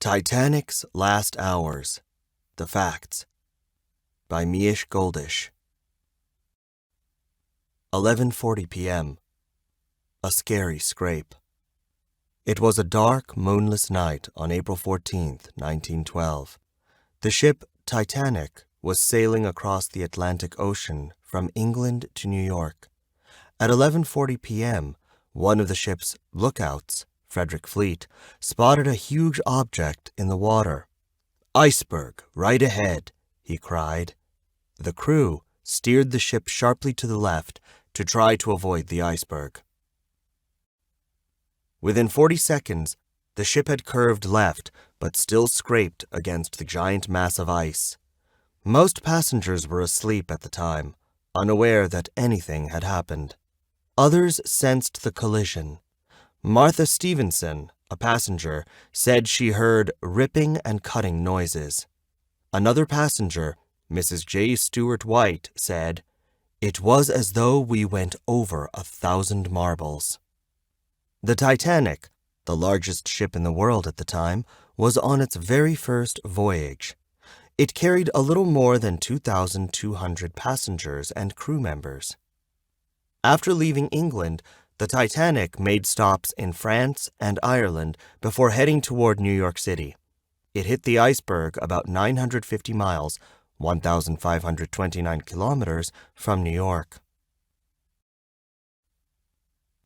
Titanic's Last Hours. The Facts. By Miish Goldish. 11:40 p.m. A scary scrape. It was a dark, moonless night on April 14th, 1912. The ship Titanic was sailing across the Atlantic Ocean from England to New York. At 11:40 p.m., one of the ship's lookouts, Frederick Fleet, spotted a huge object in the water. "Iceberg, right ahead," he cried. The crew steered the ship sharply to the left to try to avoid the iceberg. Within 40 seconds, the ship had curved left, but still scraped against the giant mass of ice. Most passengers were asleep at the time, unaware that anything had happened. Others sensed the collision. Martha Stevenson, a passenger, said she heard ripping and cutting noises. Another passenger, Mrs. J. Stewart White, said, "It was as though we went over 1,000 marbles." The Titanic, the largest ship in the world at the time, was on its very first voyage. It carried a little more than 2,200 passengers and crew members. After leaving England, the Titanic made stops in France and Ireland before heading toward New York City. It hit the iceberg about 950 miles, 1,529 kilometers, from New York.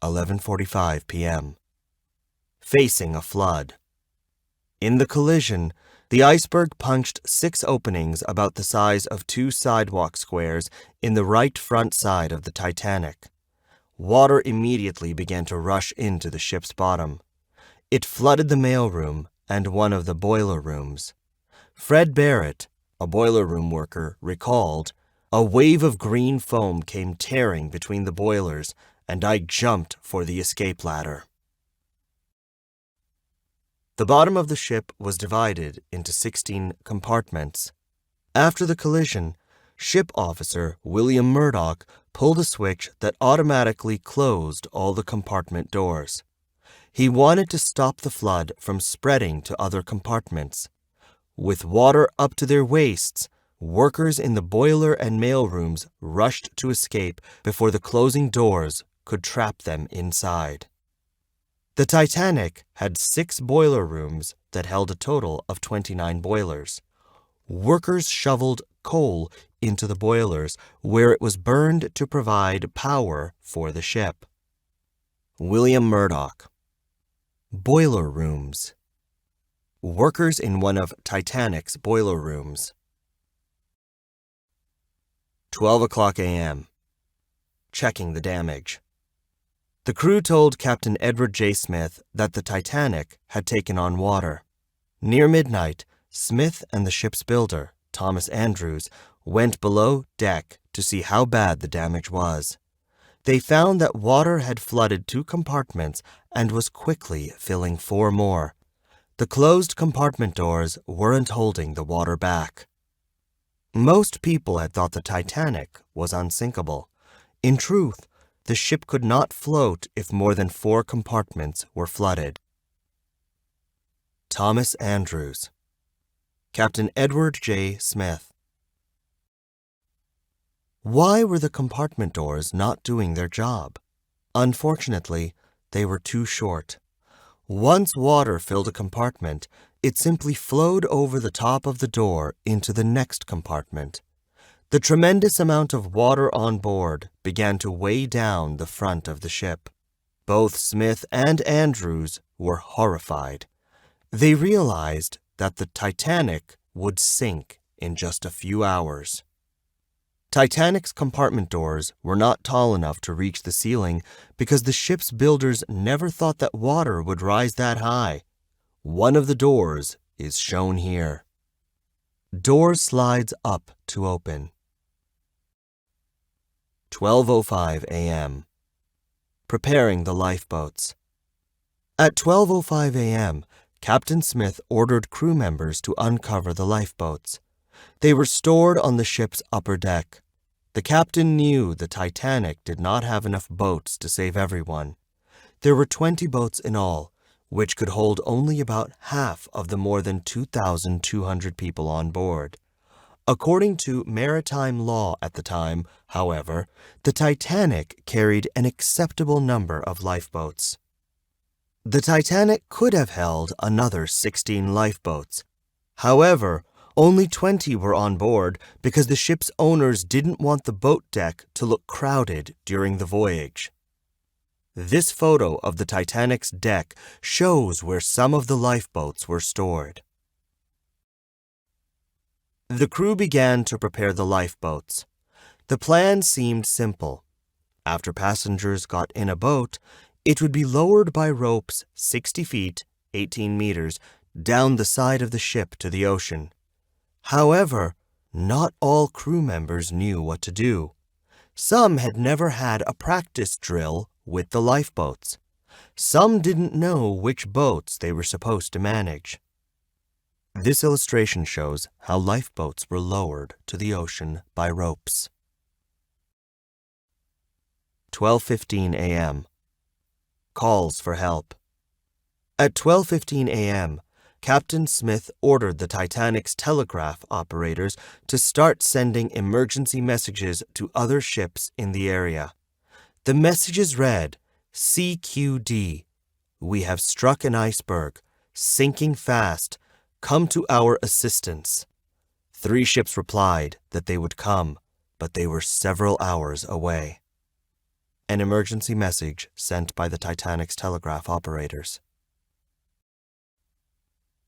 11:45 p.m. Facing a flood. In the collision, the iceberg punched 6 openings about the size of 2 sidewalk squares in the right front side of the Titanic. Water immediately began to rush into the ship's bottom. It flooded the mailroom and one of the boiler rooms. Fred Barrett, a boiler room worker, recalled, "A wave of green foam came tearing between the boilers, and I jumped for the escape ladder." The bottom of the ship was divided into 16 compartments. After the collision, Ship Officer William Murdoch pulled a switch that automatically closed all the compartment doors. He wanted to stop the flood from spreading to other compartments. With water up to their waists, workers in the boiler and mail rooms rushed to escape before the closing doors could trap them inside. The Titanic had 6 boiler rooms that held a total of 29 boilers. Workers shoveled coal into the boilers, where it was burned to provide power for the ship. William Murdoch. Boiler rooms. Workers in one of Titanic's boiler rooms. 12:00 a.m. Checking the damage. The crew told Captain Edward J. Smith that the Titanic had taken on water. Near midnight, Smith and the ship's builder, Thomas Andrews, went below deck to see how bad the damage was. They found that water had flooded 2 compartments and was quickly filling 4 more. The closed compartment doors weren't holding the water back. Most people had thought the Titanic was unsinkable. In truth, the ship could not float if more than 4 compartments were flooded. Thomas Andrews. Captain Edward J. Smith. Why were the compartment doors not doing their job? Unfortunately, they were too short. Once water filled a compartment, it simply flowed over the top of the door into the next compartment. The tremendous amount of water on board began to weigh down the front of the ship. Both Smith and Andrews were horrified. They realized that the Titanic would sink in just a few hours. Titanic's compartment doors were not tall enough to reach the ceiling because the ship's builders never thought that water would rise that high. One of the doors is shown here. Door slides up to open. 12:05 a.m. Preparing the lifeboats. At 12:05 a.m., Captain Smith ordered crew members to uncover the lifeboats. They were stored on the ship's upper deck. The captain knew the Titanic did not have enough boats to save everyone. There were 20 boats in all, which could hold only about half of the more than 2,200 people on board. According to maritime law at the time, however, the Titanic carried an acceptable number of lifeboats. The Titanic could have held another 16 lifeboats. However, only 20 were on board because the ship's owners didn't want the boat deck to look crowded during the voyage. This photo of the Titanic's deck shows where some of the lifeboats were stored. The crew began to prepare the lifeboats. The plan seemed simple. After passengers got in a boat, it would be lowered by ropes 60 feet, 18 meters, down the side of the ship to the ocean. However, not all crew members knew what to do. Some had never had a practice drill with the lifeboats. Some didn't know which boats they were supposed to manage. This illustration shows how lifeboats were lowered to the ocean by ropes. 12:15 a.m. Calls for help. At 12:15 a.m., Captain Smith ordered the Titanic's telegraph operators to start sending emergency messages to other ships in the area. The messages read, CQD, we have struck an iceberg, sinking fast, come to our assistance. 3 ships replied that they would come, but they were several hours away. An emergency message sent by the Titanic's telegraph operators.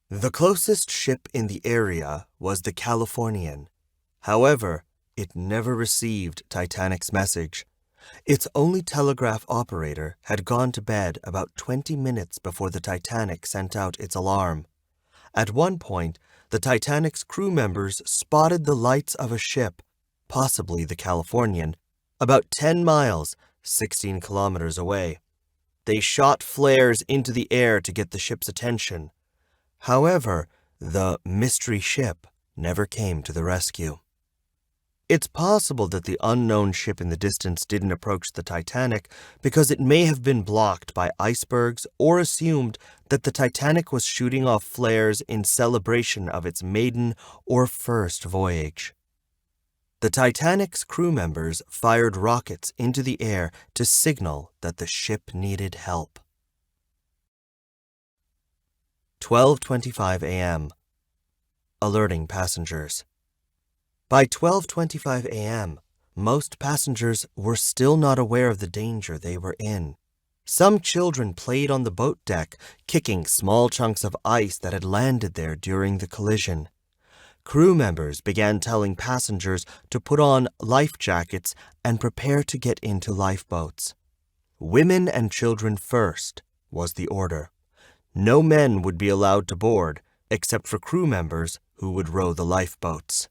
The closest ship in the area was the Californian. However, it never received Titanic's message. Its only telegraph operator had gone to bed about 20 minutes before the Titanic sent out its alarm. At one point, the Titanic's crew members spotted the lights of a ship, possibly the Californian, about 10 miles, 16 kilometers away. They shot flares into the air to get the ship's attention. However, the mystery ship never came to the rescue. It's possible that the unknown ship in the distance didn't approach the Titanic because it may have been blocked by icebergs or assumed that the Titanic was shooting off flares in celebration of its maiden or first voyage. The Titanic's crew members fired rockets into the air to signal that the ship needed help. 12:25 a.m. Alerting passengers. By 12:25 a.m., most passengers were still not aware of the danger they were in. Some children played on the boat deck, kicking small chunks of ice that had landed there during the collision. Crew members began telling passengers to put on life jackets and prepare to get into lifeboats. Women and children first was the order. No men would be allowed to board, except for crew members who would row the lifeboats.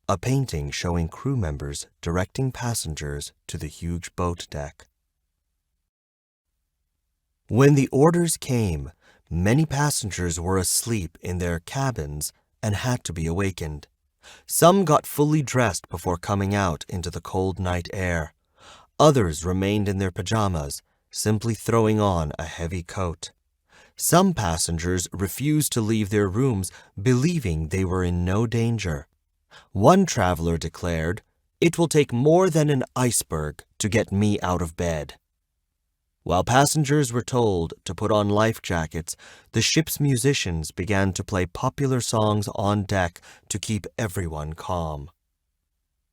A painting showing crew members directing passengers to the huge boat deck. When the orders came, many passengers were asleep in their cabins and had to be awakened. Some got fully dressed before coming out into the cold night air. Others remained in their pajamas, simply throwing on a heavy coat. Some passengers refused to leave their rooms, believing they were in no danger. One traveler declared, "It will take more than an iceberg to get me out of bed." While passengers were told to put on life jackets, the ship's musicians began to play popular songs on deck to keep everyone calm.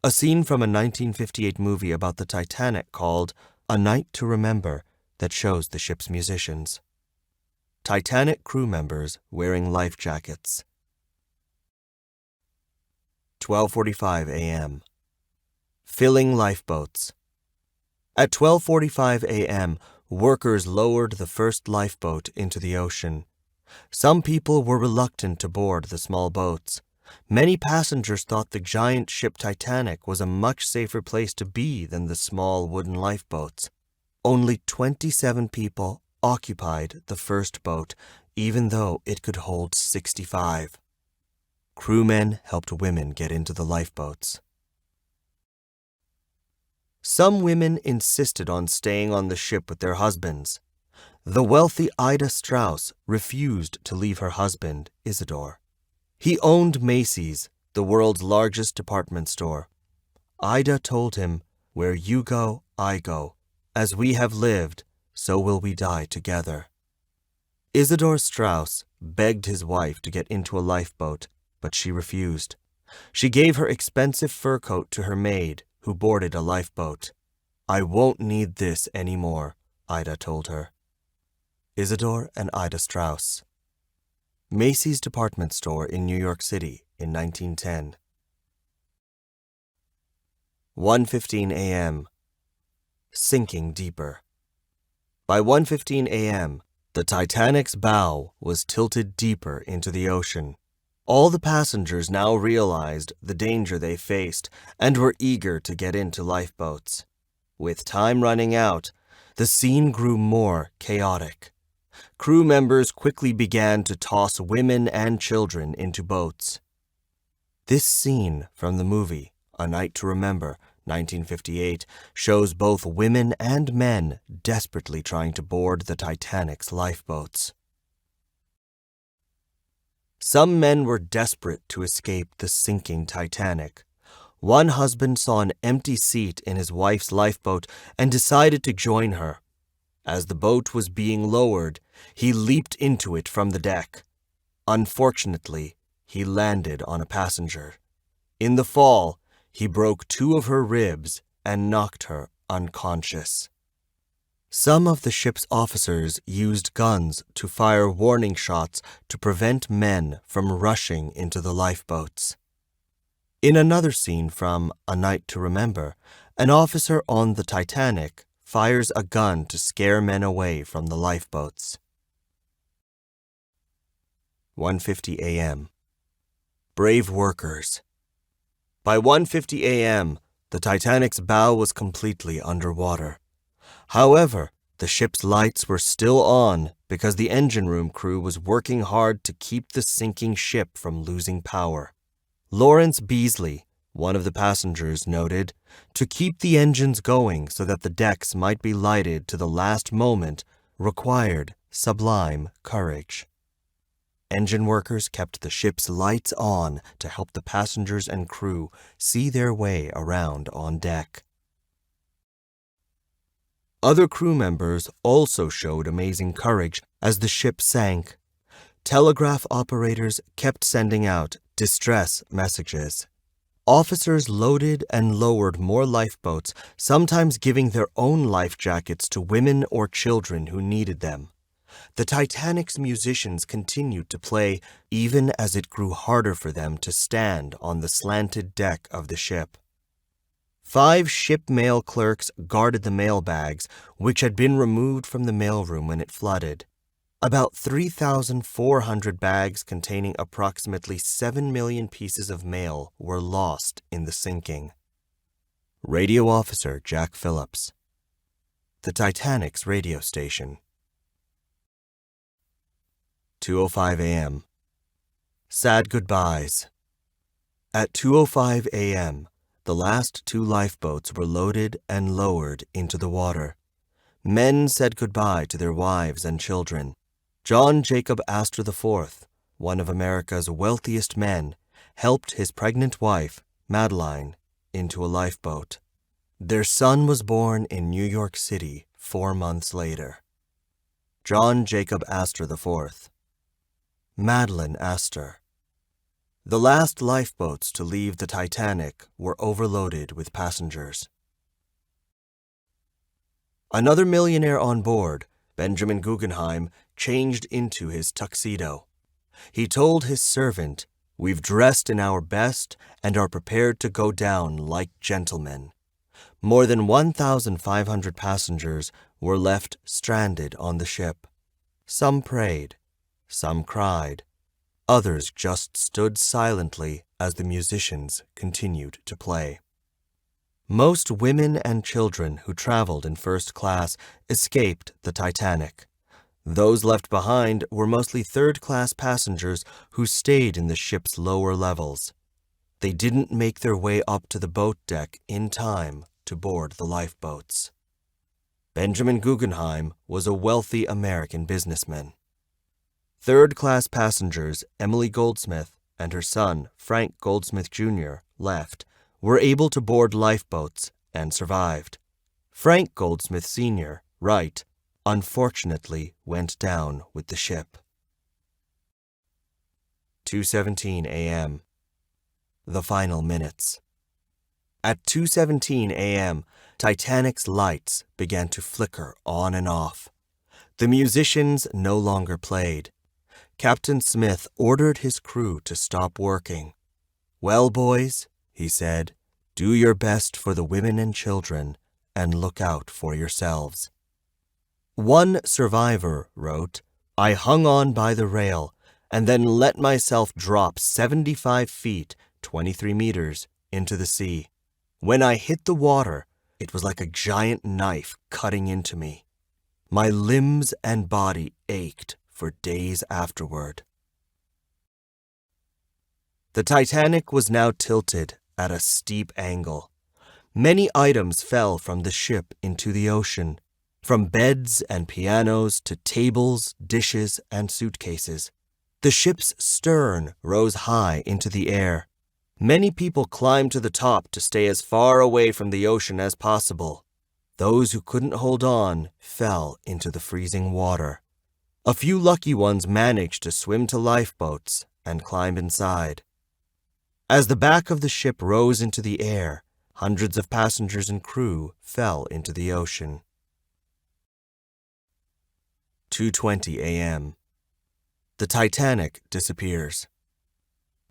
A scene from a 1958 movie about the Titanic called A Night to Remember that shows the ship's musicians. Titanic crew members wearing life jackets. 12:45 a.m. Filling lifeboats. At 12:45 a.m., workers lowered the first lifeboat into the ocean. Some people were reluctant to board the small boats. Many passengers thought the giant ship Titanic was a much safer place to be than the small wooden lifeboats. Only 27 people occupied the first boat, even though it could hold 65. Crewmen helped women get into the lifeboats. Some women insisted on staying on the ship with their husbands. The wealthy Ida Strauss refused to leave her husband, Isidore. He owned Macy's, the world's largest department store. Ida told him, "Where you go, I go. As we have lived, so will we die together." Isidore Strauss begged his wife to get into a lifeboat, but she refused. She gave her expensive fur coat to her maid, who boarded a lifeboat. "I won't need this anymore," Ida told her. Isidore and Ida Strauss. Macy's department store in New York City in 1910. 1:15 a.m. Sinking deeper. By 1:15 a.m., the Titanic's bow was tilted deeper into the ocean. All the passengers now realized the danger they faced and were eager to get into lifeboats. With time running out, the scene grew more chaotic. Crew members quickly began to toss women and children into boats. This scene from the movie A Night to Remember, 1958, shows both women and men desperately trying to board the Titanic's lifeboats. Some men were desperate to escape the sinking Titanic. One husband saw an empty seat in his wife's lifeboat and decided to join her. As the boat was being lowered, he leaped into it from the deck. Unfortunately, he landed on a passenger. In the fall, he broke 2 of her ribs and knocked her unconscious. Some of the ship's officers used guns to fire warning shots to prevent men from rushing into the lifeboats. In another scene from A Night to Remember, an officer on the Titanic fires a gun to scare men away from the lifeboats. 1:50 a.m. Brave workers. By 1:50 a.m., the Titanic's bow was completely underwater. However, the ship's lights were still on because the engine room crew was working hard to keep the sinking ship from losing power. Lawrence Beasley, one of the passengers, noted, "To keep the engines going so that the decks might be lighted to the last moment required sublime courage." Engine workers kept the ship's lights on to help the passengers and crew see their way around on deck. Other crew members also showed amazing courage as the ship sank. Telegraph operators kept sending out distress messages. Officers loaded and lowered more lifeboats, sometimes giving their own life jackets to women or children who needed them. The Titanic's musicians continued to play even as it grew harder for them to stand on the slanted deck of the ship. 5 ship mail clerks guarded the mail bags, which had been removed from the mailroom when it flooded. About 3,400 bags containing approximately 7 million pieces of mail were lost in the sinking. Radio Officer Jack Phillips. The Titanic's radio station. 2:05 a.m. Sad goodbyes. At 2:05 a.m., the last 2 lifeboats were loaded and lowered into the water. Men said goodbye to their wives and children. John Jacob Astor IV, one of America's wealthiest men, helped his pregnant wife, Madeline, into a lifeboat. Their son was born in New York City 4 months later. John Jacob Astor IV. Madeline Astor. The last lifeboats to leave the Titanic were overloaded with passengers. Another millionaire on board, Benjamin Guggenheim, changed into his tuxedo. He told his servant, "We've dressed in our best and are prepared to go down like gentlemen." More than 1,500 passengers were left stranded on the ship. Some prayed, some cried, others just stood silently as the musicians continued to play. Most women and children who traveled in first class escaped the Titanic. Those left behind were mostly third-class passengers who stayed in the ship's lower levels. They didn't make their way up to the boat deck in time to board the lifeboats. Benjamin Guggenheim was a wealthy American businessman. Third-class passengers Emily Goldsmith and her son, Frank Goldsmith Jr., were able to board lifeboats and survived. Frank Goldsmith Sr., Wright, unfortunately went down with the ship. 2:17 a.m. The final minutes. At 2:17 a.m., Titanic's lights began to flicker on and off. The musicians no longer played. Captain Smith ordered his crew to stop working. "Well, boys," he said, "do your best for the women and children and look out for yourselves." One survivor wrote, "I hung on by the rail and then let myself drop 75 feet, 23 meters, into the sea. When I hit the water, it was like a giant knife cutting into me. My limbs and body ached for days afterward." The Titanic was now tilted at a steep angle. Many items fell from the ship into the ocean, from beds and pianos to tables, dishes, and suitcases. The ship's stern rose high into the air. Many people climbed to the top to stay as far away from the ocean as possible. Those who couldn't hold on fell into the freezing water. A few lucky ones managed to swim to lifeboats and climb inside. As the back of the ship rose into the air, hundreds of passengers and crew fell into the ocean. 2:20 a.m. The Titanic disappears.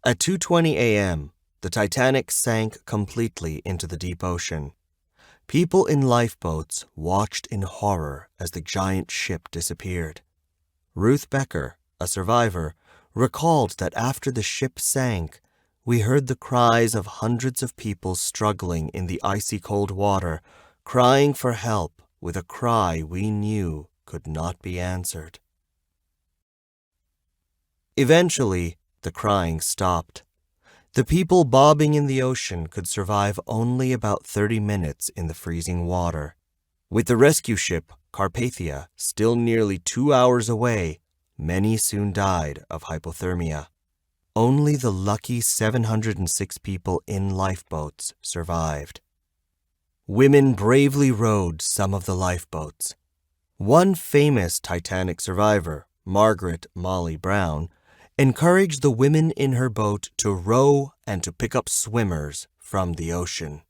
At 2:20 a.m., the Titanic sank completely into the deep ocean. People in lifeboats watched in horror as the giant ship disappeared. Ruth Becker, a survivor, recalled that after the ship sank, "We heard the cries of hundreds of people struggling in the icy cold water, crying for help with a cry we knew could not be answered." Eventually, the crying stopped. The people bobbing in the ocean could survive only about 30 minutes in the freezing water. With the rescue ship, Carpathia, still nearly 2 hours away, many soon died of hypothermia. Only the lucky 706 people in lifeboats survived. Women bravely rowed some of the lifeboats. One famous Titanic survivor, Margaret Molly Brown, encouraged the women in her boat to row and to pick up swimmers from the ocean.